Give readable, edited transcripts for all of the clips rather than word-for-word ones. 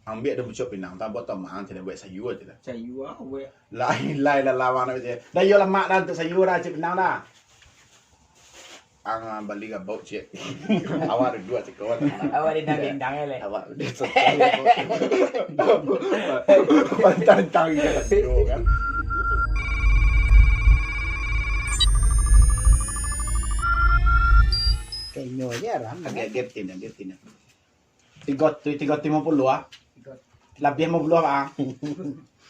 ambil dah bucuk pinang tak buat tamang tidak buat sayur tidak. Sayur buat. Lain lah lawan aja. Dah yo lemak dah untuk sayur dah cik pinang dah. Ang balik ke bau cik. Awak ada dua cik kawan. Awak di bintang le. Awak udah selesai. Pantang kan. Kayaknya jarang. Agak getin. 350 ah. Lebih 50 ah.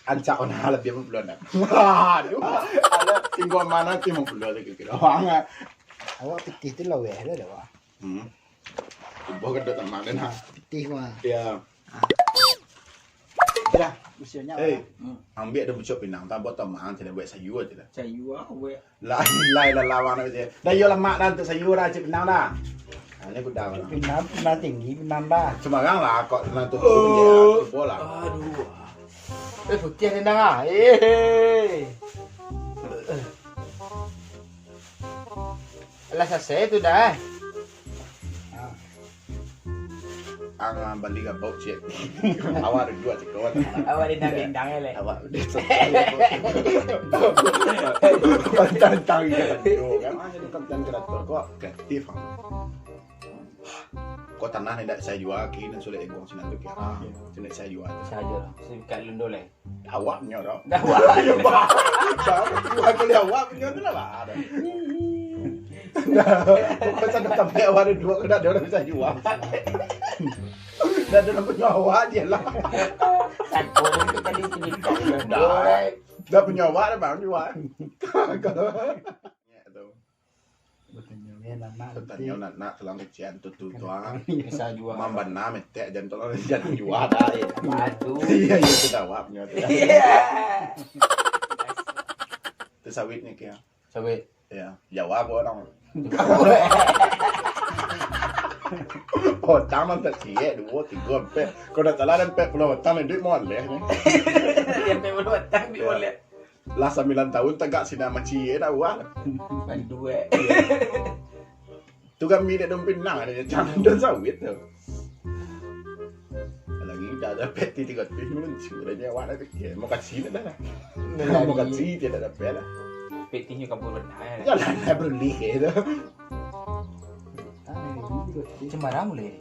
Ancak ona lebih 50 dah. Aduh. Ada tinggal mana 50 lagi kira. Wang. Awak pitih tu laweh dah wah. Bawa kedua teman dan ha. Pitih wah. Ya. Dah, usianya. Ambil dah bucuk pinang tak buat tamang tidak buat sayur tidak. Sayur buat. Lain lah lawan aja. Dah yo lemak dah untuk sayur dah cik pinang dah. Ini kuda lah. Pinang tinggi, pinang dah. Semarang lah kok nanti tu bola. Aduh. Putih nendang ah. Alah selesai tu dah. Ang balik ke bau cik. Awak ada dua cik kawan. Awak di bintang le. Awak udah selesai. Pantang kan. Jadi kapten kreator kok kreatif. Kok tanah ni dak saya jual kini sulit egong sini tu kira. Sini saya jual. Saja. Sikat lundo le. Awaknya dah. Awak. Bukan kali awak punya tu lah ada. Kok saya sampai awak ada dua kena dia orang bisa jual. Dah ada punya awak je lah. Satu kita di sini kau. Dah punya awak dah bang jual. Betulnya nak. Tanya nak kelang kecian tu tuang. Bisa jual. Mamban nama tek jangan tolong jangan jual dah. Aduh. Iya sudah awak punya. Tu sawit ni kaya. Sawit. Ya, jawab orang. Oh, taman tak cie, 2, 3, 4. Kau dah salah dan 40 tahun duit mohon leh ni. Dia memang datang di boleh. Lah 9 tahun tegak sina cie dah wah. Bandu Tu kami dah dom pinang ada jangan dan sawit tu. Lagi dah ada peti 3 tahun meluncur dia awak dah fikir mau kat sini dah. Mau kat sini dia dah dapat dah. Petinya kabur benar. Jalan dah beli ke tu. Cemara mulai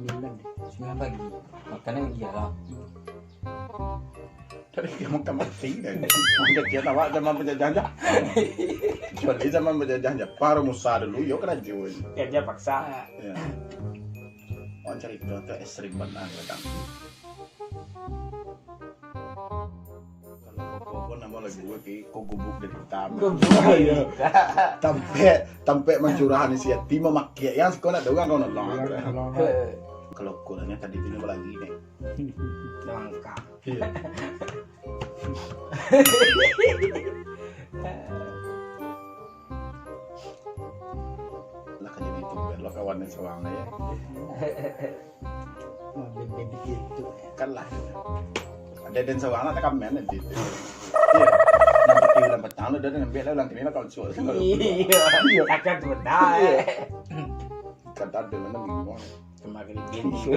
9 pagi. Makannya dia lah. Tadi dia makan mati dah. Dia kata awak zaman penjajahan dah. Kecuali zaman penjajahan Jepang Musa dulu yo kena jual. Kerja paksa. Ya. Orang cari tu sering benar kadang. Kalau kau nama lagi kau gubuk dari hitam. Tampe mencurahan isi hati memakai yang kau nak doang kau nak long. Kalau kurangnya tadi tinggal lagi nih. Langka. Lah kan jadi itu lo kawan yang sewang ya. Bebek gitu. Kan lah. Ada dan sewang lah tak kamen nanti. Iya. Nampak tiga lambat tahun lo dah ngambil lah ulang kini lah kalau suara. Iya. Akan benar. Kata ada mana bingung. Kemarin ini.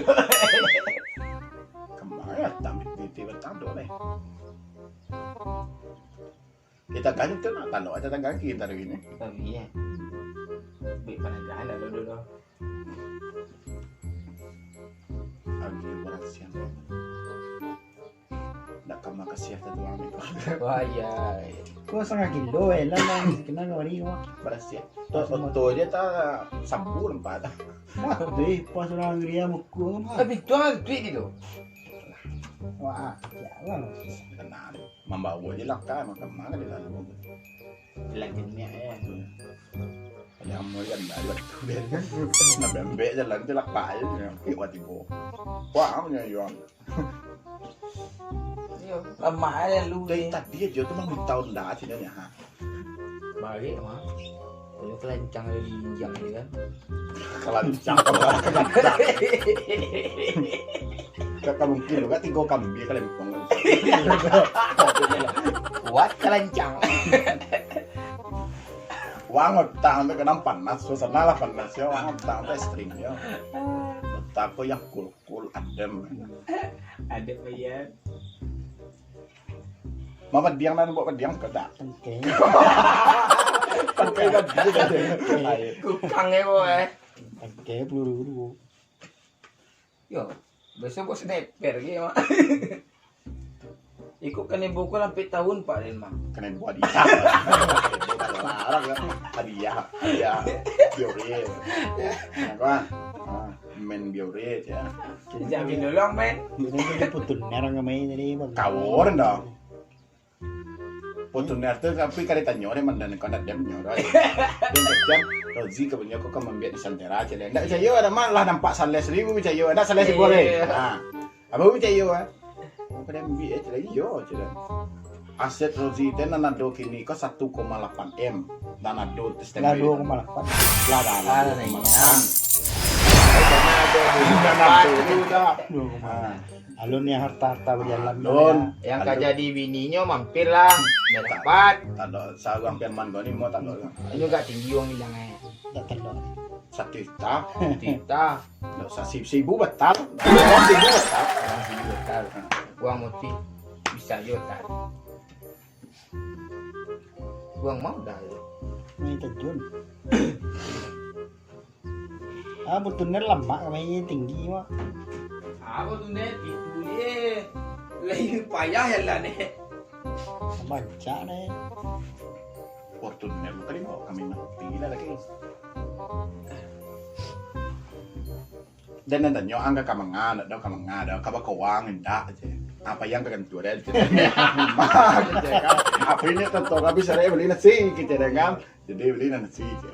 Kemarin tampil di TV tando nih. Kita ganti tu nak tando aja tak ganti kita hari ini. Tapi ya. Baik panagaan lah dulu. Lagi berhasil. Nak kamar kasih satu ambil. Wah ya. Kau 1/2 kilo lah kena ngori wah. Berhasil. Tu dia tak sabu lempat. Mati pas orang geria muku mah. Tapi tu ada duit itu. Wah, jangan. Kenal. Membawa je lah kan makan mana dia lalu. Lagi ni ya. Yang mau kan dah tu dia. Nak bembek jalan je lah pai je. Kiwat tibo. Wah, punya yuan. Yo, lama ada lu. Tadi dia tu memang tahun dah sini ni ha. Balik mah. Kalau kelancang ada linjang ni kan. Kelancang. Kakak mungkin juga 3 kambing kalian pun. Kuat kelancang. Wang utang tu kena panas, suasana lah panas ya. Wang utang tu string ya. Utang ko yang kul. adem. Ada bayar. Mama diang nan buat diang kau tak. Oke. Pakai dah dia. Kukang boy. Oke, peluru dulu. Yo, besok bos sniper gitu mak. Ikut kan ibu ko sampai tahun Pak Den mak. Kena buat dia. Larang kan. Hadiah. Biore. Kan? Men biore ya. Jamin dulu men. Ini jadi putun nerang kami jadi bang. Kawan dah. Potongnya tu tapi kali tanya orang mana nak nak dem nyor. Dia macam Rozi kebanyakan kau kan membiak di Santera je. Ndak percaya ada malah nampak sales 1,000 percaya. Ada sales boleh. Ha. Apa percaya ah? Apa dia membiak je lagi yo je. Aset Rozi itu nanado kini kau 1,8 M. Nanado tu Lah setengah. 2,8. Lah dah. Nanado tu dah. 2,8. Alun yang harta berjalan. Alun. Yang kau jadi bininya mampir lah. Biar dapat. Tak ada sarang perman kau ni mau tak ada. Ini juga tinggi orang bilang Tak telur. 1 juta. Kita. Tak usah 1,000 betal. 1,000 betal. Masih betal. Uang motif bisa juga tak. Uang mau dah. Ini terjun. Putun lama kami tinggi mak. Apa tu net itu dia. Lagi payah ya lah net. Baca nih. Fortuner tadi mau kami mati lah lagi. Dan nanti nyo angka kamangan, ada kamangan, ada kaba kawang indah aja. Apa yang kagan tua dia? Apa ini tentu kami sering beli nasi kita dengan, jadi beli nasi je.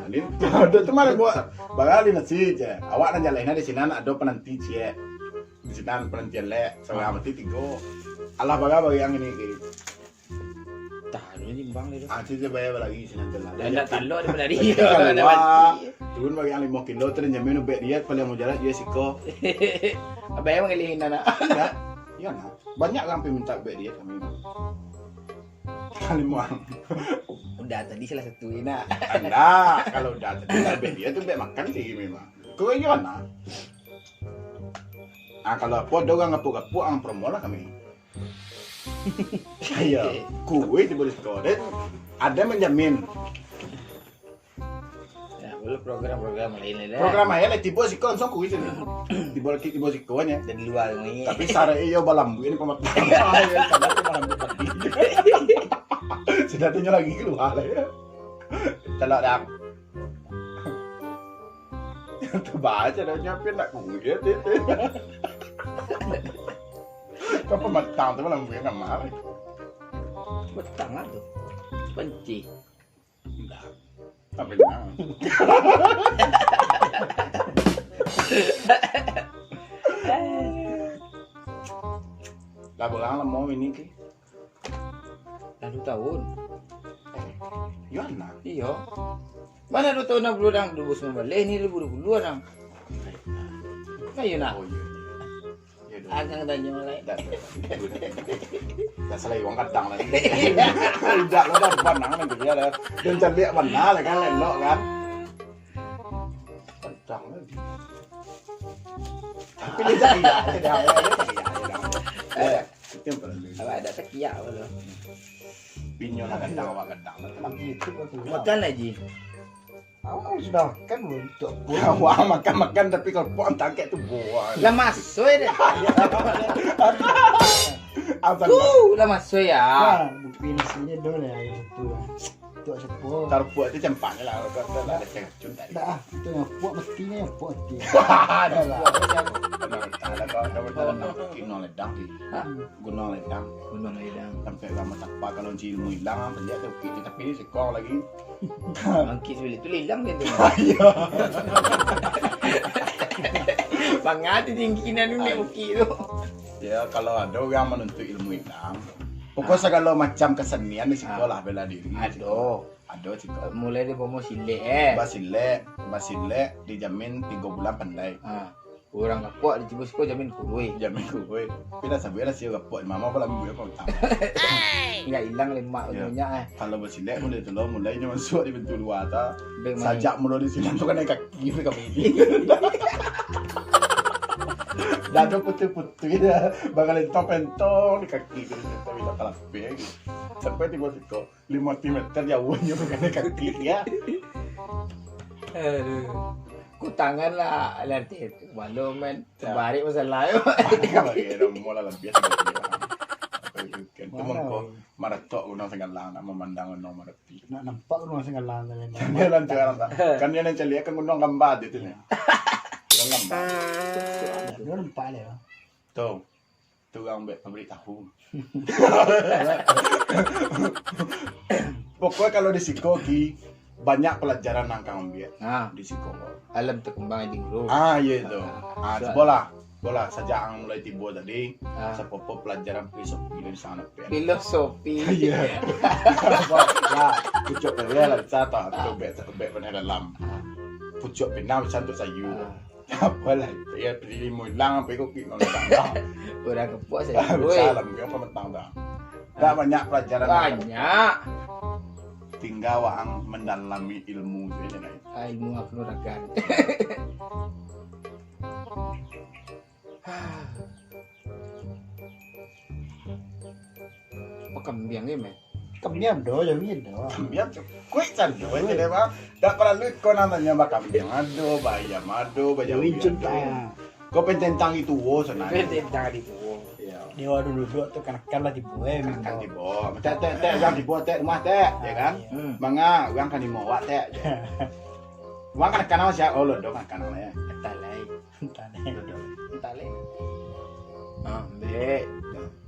Ini ada tu mana buat bagali nasi je. Awak nak jalan di sini ada penanti je. Di sini penanti lek, saya mati tiga. Allah bagai yang ini. Tak, ini timbang dia. Aci je bayar lagi sini telah. Dan tak talok daripada dia. Turun bagi yang 5 kilo terus jamin ubek dia paling mau jalan dia siko. Abang yang ngelihin anak. Enggak. Iya nah. Banyak kan minta ubek dia kami. Kali muang. Udah tadi salah satu ini nak. Anda kalau udah tadi ubek dia tuh ubek makan sih memang. Kau gimana? Ah kalau apa doang ngapuk-ngapuk ang promo lah kami. Iya, kue di bawah sekolah ada menjamin. Ya, boleh program-program lain lah. Program aja lah tiba sih langsung kue sini. Tiba sikonya. dari luar ni. Tapi sare iyo balambu ini pemat. Sedatinya lagi keluar lah ya. Telak dak. Terbaca dah nyapin nak kue dia. Kau pematang tu balambu yang kamar. Betang lah tu. Penci. Enggak. Tapi nah. Dah pulang lah mau ini ki. Dah 2 tahun. Yana. Iya. Mana 2 tahun nak beludang 2019 ni 2020 orang. Kayu nak. Oh iya. Ya dah. Akan tanya lain. Dah selai wang kadang lah. Tidak lah dah panang nanti dia dah. Dan cari mana lah kan elok kan. Kadang lagi. Tapi dia tak iya. Itu yang paling. Apa ada sekiak apa tu? Pinyo lah kadang awak kadang lah. Begitu kok tuh. Makan lagi. Awak sudah kan untuk Awak makan tapi kalau puan tangkap tu buah. Lah masuk dah. Apa? Lah masuk ya. Wah, bukti nasinya dole ya satu. Itu sepuluh. Taruh buat tu campaknya lah. Kalau ada cengcun tadi. Dah, itu yang puak mestinya yang puak mesti. Ada lah. Ada kau ada nak gunung ledang di. Gunung ledang. Gunung Ledang. Sampai lama tak apa kalau ilmu hilang apa dia tu kita tapi ni sekong lagi. Mangkis bila tu hilang dia tu. Ayo. Bangat tingginan ni uki tu. Ya kalau ada orang menuntut ilmu hilang. Pokoknya kalau macam kesenian di sekolah bela diri. Ada cikgu. Mulai dari bomo silek Basilek dijamin 3 bulan pandai. Orang kapok di Cibusco jamin kurui. Jamin gue. Kita sampai lah sih kapok mama pula minggu aku tahu. Enggak hilang lemak punya Kalau basilek mulai tu mulainya masuk di bentuk luar ta. Beg Sajak mula di sini tu kan kaki ke kaki. Dado putih-putih dah. Bakal entong-entong di kaki gitu. Tapi tak kalah gitu. Sampai tiba-tiba 5 meter jauhnya bukan kaki ya. Aduh. Ku tangan lah nanti walau men terbalik masalah yo. Bagaimana mula lebih kan teman ko maratok unang sangalang na memandang unang marapi. Nak nampak rumah senggalang dan lain. Dia lantaran kan dia nanti lihat kan unang gambad itu nih. Unang gambad. Dia nampak dia. Tuh. Tuh ang pabrik tahu. Pokoknya kalau di Sikoki banyak pelajaran yang kang ambil di Sikoki. Alam terkembang di grup. Iya itu. Bola saja ang mulai tibo tadi. Sa popo pelajaran filosofi di sana. Filosofi. Iya. Ya, pucuk pelala satu, coba pada dalam. Pucuk penam santu sayu. Apa lah? Ya pilih mo lang ang peko kino na. Udah kepuas ya. Salam ke pementang dah. Dah banyak pelajaran. Banyak. Tinggal ang mendalami ilmu ini nih. Ilmu kenuragan. Apa kambing ni men? Kamiam do, jadi do. Biar kuih candu aja deh bang. Tak pernah luit kau namanya bakam yang ado, bayam ado, bayam Wincun ado. kaya. Kau pententang itu wo senang. Benten jangan itu. Iya. Dia dulu tuh kan lah di buah Kan tibo. Teh yang dibuat teh rumah teh, ya kan? Manga, uang kan dibawa teh. Uang kan kanal siapa? Oh lodo kan kanalnya. Talai. Entah Talai. Ambil.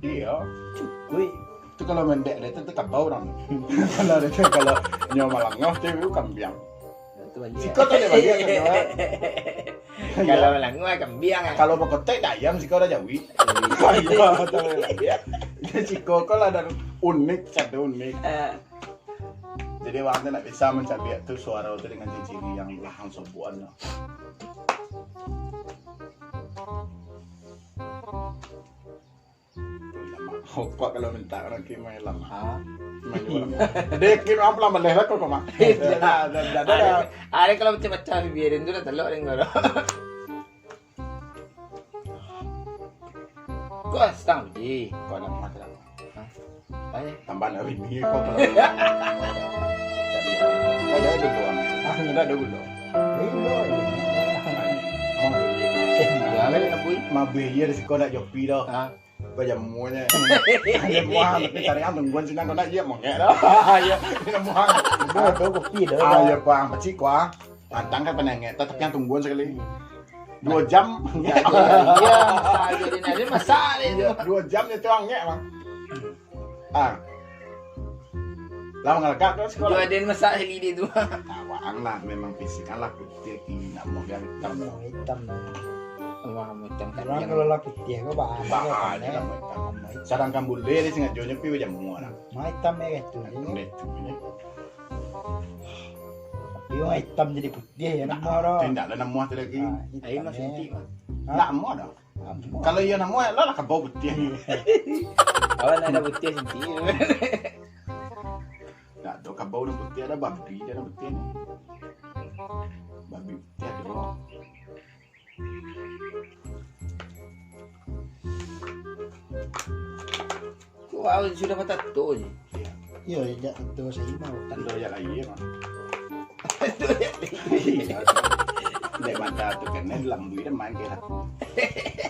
Iya. cukup. Itu kalau mendek itu kabau orang. Kalau nyomalang ngoh itu kambiang. Itu balik. Sikot ada bagian kedua. Kalau langu kambing. Kalau mau kotek ayam sih kau udah jawi. Iya, siko kau ada unik, satu unik. Jadi waktu nak bisa mencari itu suara itu dengan ciri yang lahang sobuan. Kok kalau minta orang kini lama. Dek kini apa lama leher kok mak. Ada kalau macam-macam biarin dulu telok dengan orang. Kau setang je. Kau ada mata apa? Banyak. Tambahan hari ini kau kalau. Jadi ada dulu. Ada dulu. Buat nak bui. Mabih di sekolah jopi dah. Bây muanya. Dia muang tapi cari ang tungguan sini kau nak dia mau ngek dah. Ya, dia muang. Dia do kopi do. Ya bang, pecik kuah. Pantang kan penengek, tetap yang tungguan sekali. 2 jam. Iya, masak jadi nanti masak itu. 2 jam itu ang ngek bang. Lama ngelakak kan sekolah. Dua den masak sekali dia tu. Awang lah, memang fisik kan lah putih kini nak mau yang hitam. Hitam. Wah, macam kan Orang yang kalau lah putih kau bahan. Bahan dia lah mau hitam. Sedangkan boleh dia singa jonya pi jam muang. Mai hitam ya itu. Ini tu ini. Dia hitam jadi putih ya nak marah. Tidak ada nama tu lagi. air masih tinggi mah. Nak mau dah. Kalau ia nama lah lah kabau putih. Awan ada putih senti. Nak tu kabau dan putih ada babi dia ada putih ni. Babi putih ada dua. Kau awal sudah mata tu je. Iya, ya itu saya mau. Tanda yang lain mah. Dek mata tu kan lambu dia main ke aku.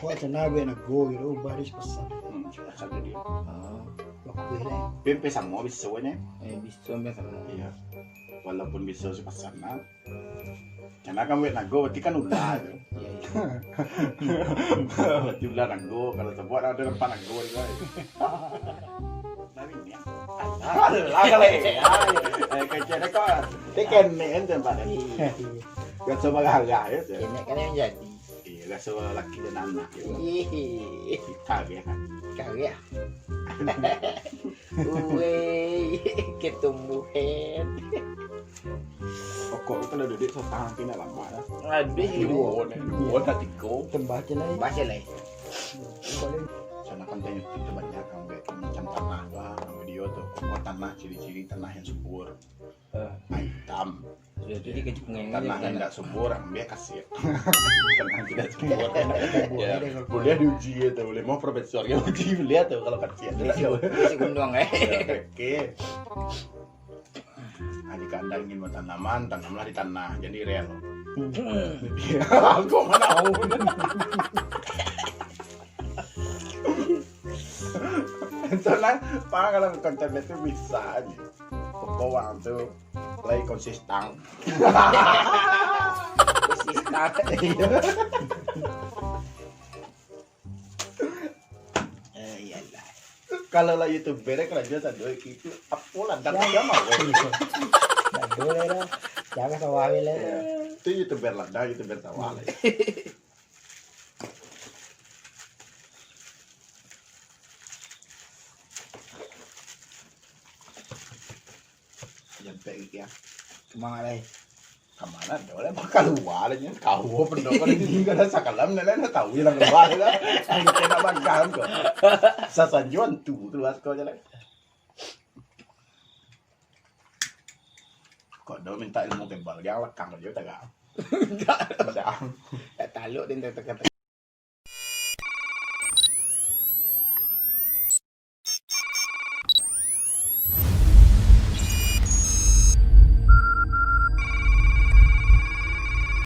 Kau cina gue nak go gitu baris pesan. Asal dia. Waktu ini. Pempe sama bisa semuanya. Bisa ambil sama. Iya. Walaupun bisa si pasar nak. Karena kamu nak go berarti kan ulah. Iya. Berarti ulah nak go kalau sebuat ada depan nak go juga. Nabi ni. Alah kalau kecil nak kau. Tekan ni ente pada. Gak coba harga ya. Ini kan yang jadi. Iya, gak coba laki dan anak. Ih, Kita ya kan. kau ya. Wei, ketumbuhan. Pokok itu ada duit setahun tidak lama. Aduh, Dua, tak tiga. Tembak je lah. baca lah. sana konten YouTube itu banyak macam tanah wah video tuh tanah ciri-ciri tanah yang subur hitam Jadi kecengengan tanah yang tidak subur ambil kasir tanah yang tidak subur Boleh deh, kalau boleh diuji itu boleh mau profesornya uji lihat tuh kalau kecil tidak jauh Isi gunung oke nah jika anda ingin buat tanaman tanamlah di tanah jadi real aku mana tahu Soalnya pak kalau konten itu bisa aja pokoknya tuh lagi konsisten Iyalah. kalau lah youtuber kerja tadi itu apulan dan dia mau nggak boleh dah. Jangan sawah lah. itu youtuber lah youtuber sawah lah sampai ya Kemana lagi? kemana boleh bakal luar aja kau pendokan ini nggak ada sakalam nenek tahu yang luar lah yang kena bagan kok sasajuan tuh keluar kau jalan kok do minta ilmu tebal dia lekang aja tak Tak taluk din tekan